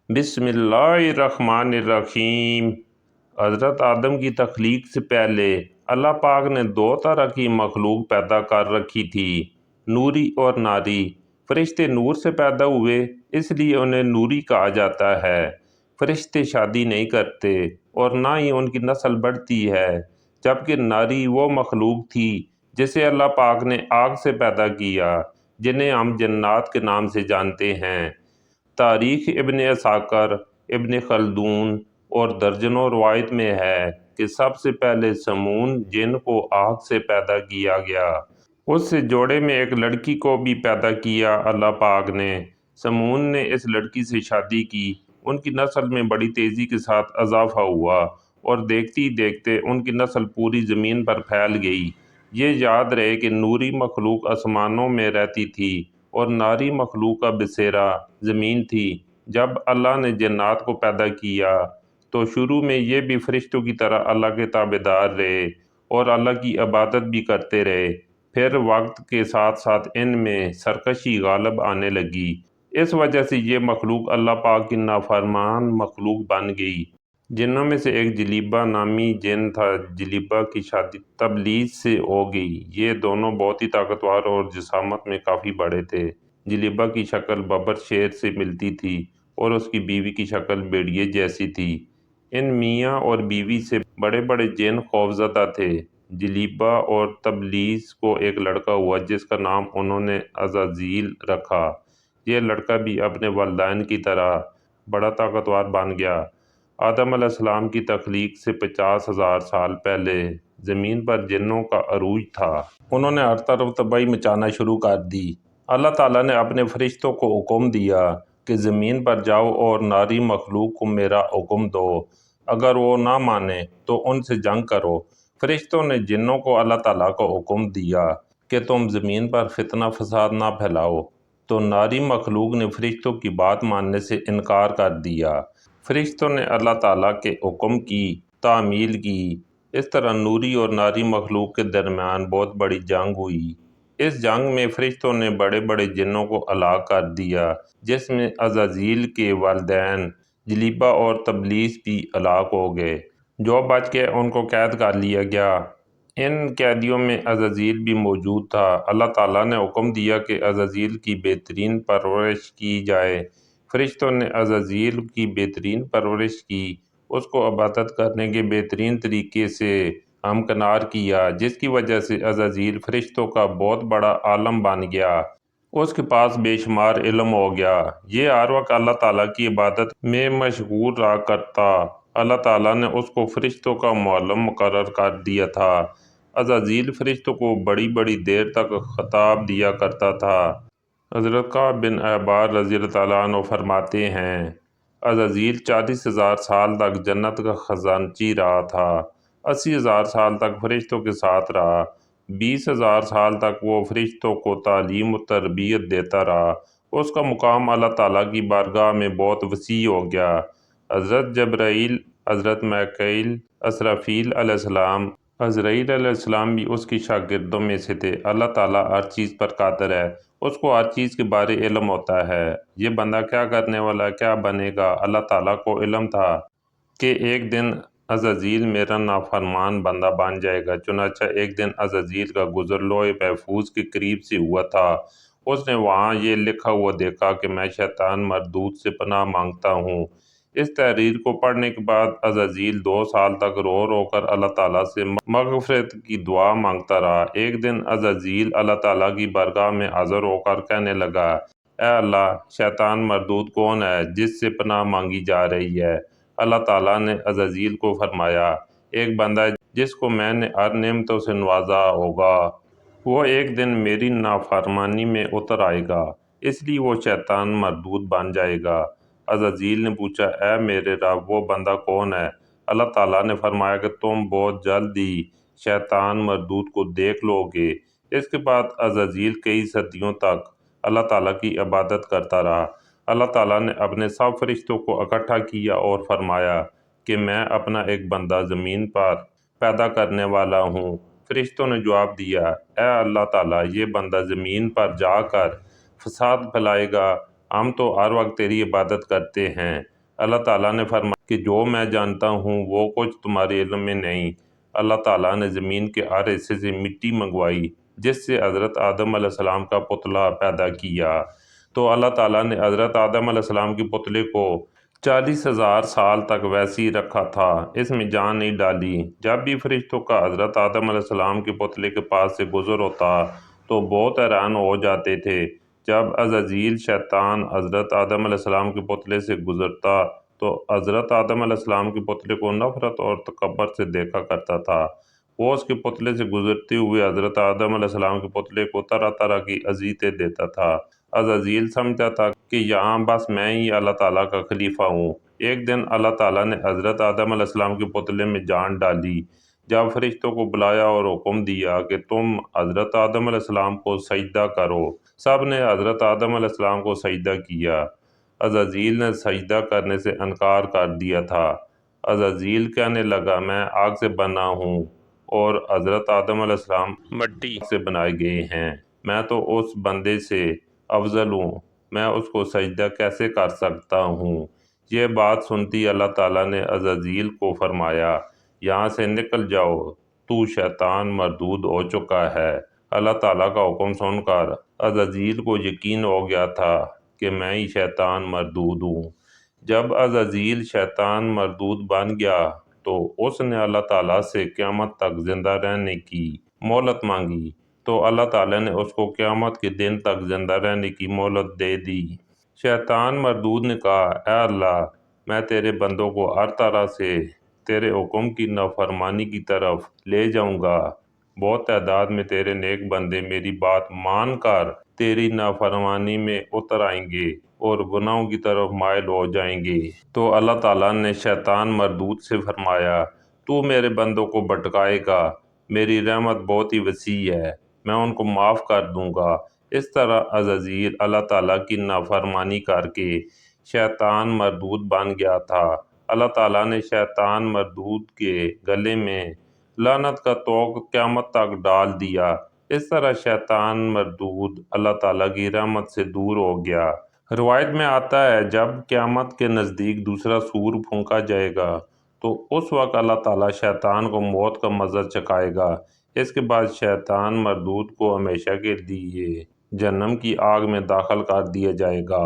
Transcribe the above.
بسم اللہ الرحمن الرحیم۔ حضرت آدم کی تخلیق سے پہلے اللہ پاک نے دو طرح کی مخلوق پیدا کر رکھی تھی، نوری اور ناری۔ فرشتے نور سے پیدا ہوئے، اس لیے انہیں نوری کہا جاتا ہے۔ فرشتے شادی نہیں کرتے اور نہ ہی ان کی نسل بڑھتی ہے، جبکہ ناری وہ مخلوق تھی جسے اللہ پاک نے آگ سے پیدا کیا، جنہیں ہم جنات کے نام سے جانتے ہیں۔ تاریخ ابن اساکر، ابن خلدون اور درجنوں روایت میں ہے کہ سب سے پہلے سمون جن کو آگ سے پیدا کیا گیا، اس سے جوڑے میں ایک لڑکی کو بھی پیدا کیا اللہ پاک نے۔ سمون نے اس لڑکی سے شادی کی، ان کی نسل میں بڑی تیزی کے ساتھ اضافہ ہوا اور دیکھتے ہی دیکھتے ان کی نسل پوری زمین پر پھیل گئی۔ یہ یاد رہے کہ نوری مخلوق آسمانوں میں رہتی تھی اور ناری مخلوق کا بسیرا زمین تھی۔ جب اللہ نے جنات کو پیدا کیا تو شروع میں یہ بھی فرشتوں کی طرح اللہ کے تابعدار رہے اور اللہ کی عبادت بھی کرتے رہے۔ پھر وقت کے ساتھ ساتھ ان میں سرکشی غالب آنے لگی، اس وجہ سے یہ مخلوق اللہ پاک کی نافرمان مخلوق بن گئی۔ جنوں میں سے ایک جلیبہ نامی جن تھا۔ جلیبہ کی شادی تبلیس سے ہو گئی۔ یہ دونوں بہت ہی طاقتور اور جسامت میں کافی بڑے تھے۔ جلیبہ کی شکل ببر شیر سے ملتی تھی اور اس کی بیوی کی شکل بھیڑیے جیسی تھی۔ ان میاں اور بیوی سے بڑے بڑے جن خوفزدہ تھے۔ جلیبہ اور تبلیس کو ایک لڑکا ہوا جس کا نام انہوں نے عزازیل رکھا۔ یہ لڑکا بھی اپنے والدین کی طرح بڑا طاقتور بن گیا۔ آدم علیہ السلام کی تخلیق سے 50,000 سال پہلے زمین پر جنوں کا عروج تھا۔ انہوں نے ہر طرف تباہی مچانا شروع کر دی۔ اللہ تعالیٰ نے اپنے فرشتوں کو حکم دیا کہ زمین پر جاؤ اور ناری مخلوق کو میرا حکم دو، اگر وہ نہ مانے تو ان سے جنگ کرو۔ فرشتوں نے جنوں کو اللہ تعالیٰ کو حکم دیا کہ تم زمین پر فتنہ فساد نہ پھیلاؤ، تو ناری مخلوق نے فرشتوں کی بات ماننے سے انکار کر دیا۔ فرشتوں نے اللہ تعالیٰ کے حکم کی تعمیل کی۔ اس طرح نوری اور ناری مخلوق کے درمیان بہت بڑی جنگ ہوئی۔ اس جنگ میں فرشتوں نے بڑے بڑے جنوں کو ہلاک کر دیا، جس میں عزازیل کے والدین جلیبہ اور تبلیس بھی ہلاک ہو گئے۔ جو بچ گئے ان کو قید کر لیا گیا۔ ان قیدیوں میں عزازیل بھی موجود تھا۔ اللہ تعالیٰ نے حکم دیا کہ عزازیل کی بہترین پرورش کی جائے۔ فرشتوں نے عزازیل کی بہترین پرورش کی، اس کو عبادت کرنے کے بہترین طریقے سے ہمکنار کیا، جس کی وجہ سے عزازیل فرشتوں کا بہت بڑا عالم بن گیا۔ اس کے پاس بے شمار علم ہو گیا۔ یہ ہر وقت اللہ تعالیٰ کی عبادت میں مشغول رہا کرتا۔ اللہ تعالیٰ نے اس کو فرشتوں کا معلم مقرر کر دیا تھا۔ عزازیل فرشتوں کو بڑی بڑی دیر تک خطاب دیا کرتا تھا۔ حضرت کعب بن احبار رضی اللہ تعالیٰ عنہ فرماتے ہیں، عزازیل 40,000 سال تک جنت کا خزانچی رہا تھا۔ 80,000 سال تک فرشتوں کے ساتھ رہا۔ 20,000 سال تک وہ فرشتوں کو تعلیم و تربیت دیتا رہا۔ اس کا مقام اللہ تعالیٰ کی بارگاہ میں بہت وسیع ہو گیا۔ حضرت جبرائیل، حضرت میکائیل، اسرافیل علیہ السلام، عزرائیل علیہ السلام بھی اس کی شاگردوں میں سے تھے۔ اللہ تعالیٰ ہر چیز پر قادر ہے، اس کو ہر چیز کے بارے علم ہوتا ہے۔ یہ بندہ کیا کرنے والا ہے، کیا بنے گا، اللہ تعالیٰ کو علم تھا کہ ایک دن عزازیل میرا نافرمان بندہ بن جائے گا۔ چنانچہ ایک دن عزازیل کا گزر لوح محفوظ کے قریب سے ہوا تھا۔ اس نے وہاں یہ لکھا ہوا دیکھا کہ میں شیطان مردود سے پناہ مانگتا ہوں۔ اس تحریر کو پڑھنے کے بعد عزازیل 2 سال تک رو رو کر اللہ تعالیٰ سے مغفرت کی دعا مانگتا رہا۔ ایک دن عزازیل اللہ تعالیٰ کی بارگاہ میں حاضر ہو کر کہنے لگا، اے اللہ، شیطان مردود کون ہے جس سے پناہ مانگی جا رہی ہے؟ اللہ تعالیٰ نے عزازیل کو فرمایا، ایک بندہ جس کو میں نے ہر نعمتوں سے نوازا ہوگا، وہ ایک دن میری نافرمانی میں اتر آئے گا، اس لیے وہ شیطان مردود بن جائے گا۔ عزازیل نے پوچھا، اے میرے رب، وہ بندہ کون ہے؟ اللہ تعالیٰ نے فرمایا کہ تم بہت جلد ہی شیطان مردود کو دیکھ لو گے۔ اس کے بعد عزازیل کئی صدیوں تک اللہ تعالیٰ کی عبادت کرتا رہا۔ اللہ تعالیٰ نے اپنے سب فرشتوں کو اکٹھا کیا اور فرمایا کہ میں اپنا ایک بندہ زمین پر پیدا کرنے والا ہوں۔ فرشتوں نے جواب دیا، اے اللہ تعالیٰ، یہ بندہ زمین پر جا کر فساد پھیلائے گا، ہم تو ہر وقت تیری عبادت کرتے ہیں۔ اللہ تعالیٰ نے فرمایا کہ جو میں جانتا ہوں وہ کچھ تمہارے علم میں نہیں۔ اللہ تعالیٰ نے زمین کے ہر حصے سے مٹی منگوائی جس سے حضرت آدم علیہ السلام کا پتلا پیدا کیا۔ تو اللہ تعالیٰ نے حضرت آدم علیہ السلام کے پتلے کو 40,000 سال تک ویسے ہی رکھا تھا، اس میں جان نہیں ڈالی۔ جب بھی فرشتوں کا حضرت آدم علیہ السلام کے پتلے کے پاس سے گزر ہوتا تو بہت حیران ہو جاتے تھے۔ جب عزازیل شیطان حضرت آدم علیہ السلام کے پتلے سے گزرتا تو حضرت آدم علیہ السلام کے پتلے کو نفرت اور تکبر سے دیکھا کرتا تھا۔ وہ اس کے پتلے سے گزرتے ہوئے حضرت آدم علیہ السلام کے پتلے کو طرح طرح کی اذیتیں دیتا تھا۔ عزازیل سمجھتا تھا کہ یہاں بس میں ہی اللہ تعالیٰ کا خلیفہ ہوں۔ ایک دن اللہ تعالیٰ نے حضرت آدم علیہ السلام کے پتلے میں جان ڈالی۔ جب فرشتوں کو بلایا اور حکم دیا کہ تم حضرت آدم علیہ السلام کو سجدہ کرو، سب نے حضرت آدم علیہ السلام کو سجدہ کیا۔ عزازیل نے سجدہ کرنے سے انکار کر دیا تھا۔ عزازیل کہنے لگا میں آگ سے بنا ہوں اور حضرت آدم علیہ السلام مٹی سے بنائے گئے ہیں، میں تو اس بندے سے افضل ہوں، میں اس کو سجدہ کیسے کر سکتا ہوں؟ یہ بات سنتی اللہ تعالیٰ نے عزازیل کو فرمایا یہاں سے نکل جاؤ، تو شیطان مردود ہو چکا ہے۔ اللہ تعالیٰ کا حکم سن کر عزازیل کو یقین ہو گیا تھا کہ میں ہی شیطان مردود ہوں۔ جب عزازیل شیطان مردود بن گیا تو اس نے اللہ تعالیٰ سے قیامت تک زندہ رہنے کی مہلت مانگی، تو اللہ تعالیٰ نے اس کو قیامت کے دن تک زندہ رہنے کی مہلت دے دی۔ شیطان مردود نے کہا اے اللہ، میں تیرے بندوں کو ہر طرح سے تیرے حکم کی نافرمانی کی طرف لے جاؤں گا۔ بہت تعداد میں تیرے نیک بندے میری بات مان کر تیری نافرمانی میں اتر آئیں گے اور گناہوں کی طرف مائل ہو جائیں گے۔ تو اللہ تعالیٰ نے شیطان مردود سے فرمایا تو میرے بندوں کو بھٹکائے گا، میری رحمت بہت ہی وسیع ہے، میں ان کو معاف کر دوں گا۔ اس طرح عزازیل اللہ تعالیٰ کی نافرمانی کر کے شیطان مردود بن گیا تھا۔ اللہ تعالیٰ نے شیطان مردود کے گلے میں لعنت کا طوق قیامت تک ڈال دیا۔ اس طرح شیطان مردود اللہ تعالیٰ کی رحمت سے دور ہو گیا۔ روایت میں آتا ہے جب قیامت کے نزدیک دوسرا سور پھونکا جائے گا تو اس وقت اللہ تعالیٰ شیطان کو موت کا مزہ چکھائے گا۔ اس کے بعد شیطان مردود کو ہمیشہ کے لیے جہنم کی آگ میں داخل کر دیا جائے گا۔